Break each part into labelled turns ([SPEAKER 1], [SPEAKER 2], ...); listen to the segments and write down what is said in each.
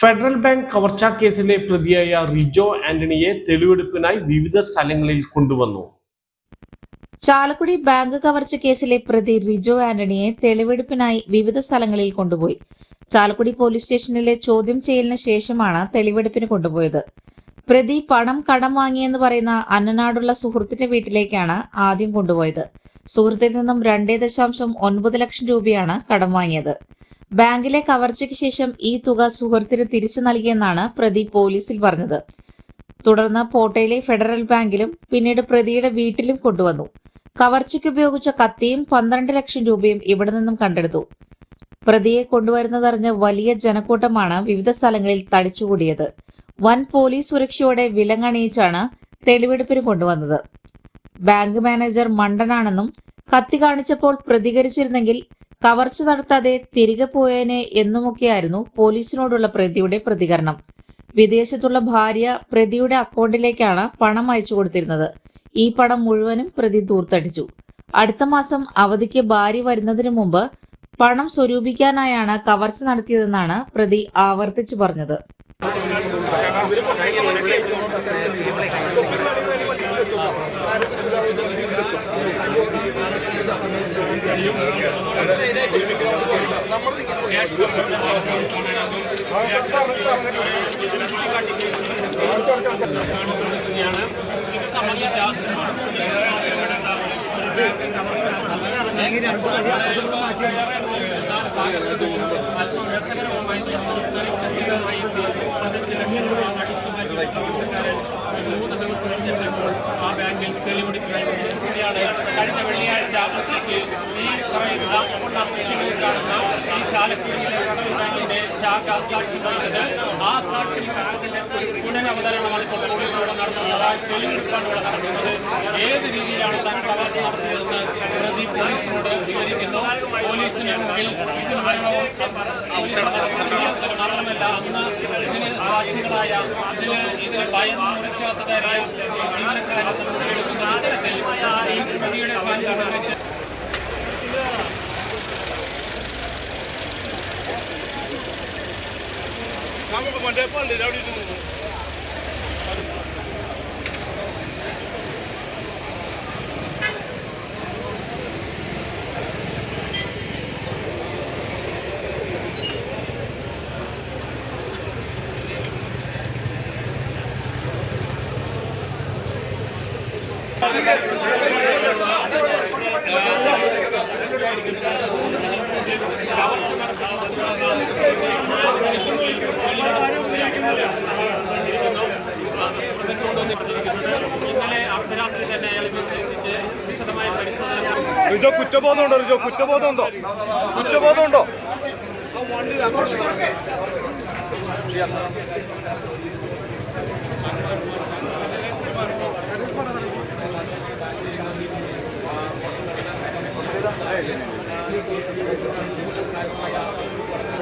[SPEAKER 1] Federal bank കവർച്ചാ കേസിലെ പ്രതിയായ റിജോ ആന്റണിയെ തെളിവെടുപ്പിനായി വിവിധ സ്ഥലങ്ങളിൽ കൊണ്ടുവന്നു.
[SPEAKER 2] ചാലക്കുടി ബാങ്ക് കവർച്ച കേസിലെ പ്രതി റിജോ ആന്റണിയെ തെളിവെടുപ്പിനായി വിവിധ സ്ഥലങ്ങളിൽ കൊണ്ടുപോയി. ചാലക്കുടി പോലീസ് സ്റ്റേഷനിലെ ചോദ്യം ചെയ്യലിന് ശേഷമാണ് തെളിവെടുപ്പിന് കൊണ്ടുപോയത്. പ്രതി പണം കടം വാങ്ങിയെന്ന് പറയുന്ന അന്നനാടുള്ള സുഹൃത്തിന്റെ വീട്ടിലേക്കാണ് ആദ്യം കൊണ്ടുപോയത്. സുഹൃത്തിൽ നിന്നും 2.9 ലക്ഷം രൂപയാണ് കടം വാങ്ങിയത്. ബാങ്കിലെ കവർച്ചയ്ക്ക് ശേഷം ഈ തുക സുഹൃത്തിന് തിരിച്ചു നൽകിയെന്നാണ് പ്രതി പോലീസിൽ പറഞ്ഞത്. തുടർന്ന് പോട്ടയിലെ ഫെഡറൽ ബാങ്കിലും പിന്നീട് പ്രതിയുടെ വീട്ടിലും കൊണ്ടുവന്നു. കവർച്ചയ്ക്ക് ഉപയോഗിച്ച കത്തിയും 12 ലക്ഷം രൂപയും ഇവിടെ നിന്നും കണ്ടെടുത്തു. പ്രതിയെ കൊണ്ടുവരുന്നതറിഞ്ഞ് വലിയ ജനക്കൂട്ടമാണ് വിവിധ സ്ഥലങ്ങളിൽ തടിച്ചുകൂടിയത്. വൻ പോലീസ് സുരക്ഷയോടെ വിലങ്ങണിയിച്ചാണ് തെളിവെടുപ്പിന് കൊണ്ടുവന്നത്. ബാങ്ക് മാനേജർ മണ്ടനാണെന്നും കത്തി കാണിച്ചപ്പോൾ പ്രതികരിച്ചിരുന്നെങ്കിൽ കവർച്ച നടത്താതെ തിരികെ പോയേനെ എന്നുമൊക്കെയായിരുന്നു പോലീസിനോടുള്ള പ്രതിയുടെ പ്രതികരണം. വിദേശത്തുള്ള ഭാര്യ പ്രതിയുടെ അക്കൗണ്ടിലേക്കാണ് പണം അയച്ചു കൊടുത്തിരുന്നത്. ഈ പണം മുഴുവനും പ്രതി ദൂർത്തടിച്ചു. അടുത്ത മാസം അവധിക്ക് ഭാര്യ വരുന്നതിന് മുമ്പ് പണം സ്വരൂപിക്കാനായാണ് കവർച്ച നടത്തിയതെന്നാണ് പ്രതി ആവർത്തിച്ചു പറഞ്ഞത്.
[SPEAKER 3] ആ ബാങ്കിൽ തെളിവെടുപ്പിനായി കഴിഞ്ഞ വെള്ളിയാഴ്ച ഈ പറയുന്ന കാണുന്ന ഈ ചാലക്കുടിയിലെ ഫെഡറൽ ബാങ്കിന്റെ ശാഖ സാക്ഷി വഹിച്ചത്. ആ സാക്ഷി വഹിച്ചതിന്റെ പുനരവതരണമാണ് ഇപ്പോൾ പോലീസിലൂടെ നടത്തുന്നത്. തെളിവെടുപ്പാണ് ഇവിടെ നടത്തുന്നത്. ഏത് രീതിയിലാണ് താൻ കവർച്ച നടത്തിയതെന്ന് പ്രതി പോലീസിനോട് വിവരിക്കുന്നു. പോലീസിന് മുമ്പിൽ ഇതിന് മരണമല്ല, അന്ന് ഇതിന് സാക്ഷികളായ ഇതിന് ഭയം മുറിച്ചാത്തതായ ജീവനക്കാരെ എടുക്കുന്ന ഇത്തരത്തിൽ പ്രതിയുടെ സാന്നിധ്യത്തിൽ വെച്ച് ഇന്നലെ അർദ്ധരാത്രി തന്നെ അയാൾ എത്തിച്ച് വിശദമായ പരിശോധന.
[SPEAKER 4] റിജോ കുറ്റബോധമുണ്ടോ? റിജോ കുറ്റബോധമുണ്ടോ? കുറ്റബോധമുണ്ടോ?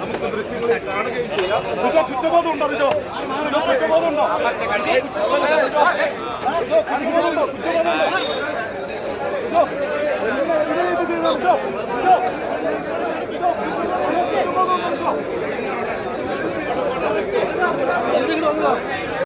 [SPEAKER 4] നമുക്ക് ദൃശ്യങ്ങൾ കാണുകയും ചെയ്യാം. റിജോ കുറ്റബോധമുണ്ടോ? റിജോ റിജോ കുറ്റബോധമുണ്ടോ? കുറ്റബോധമുണ്ടോ?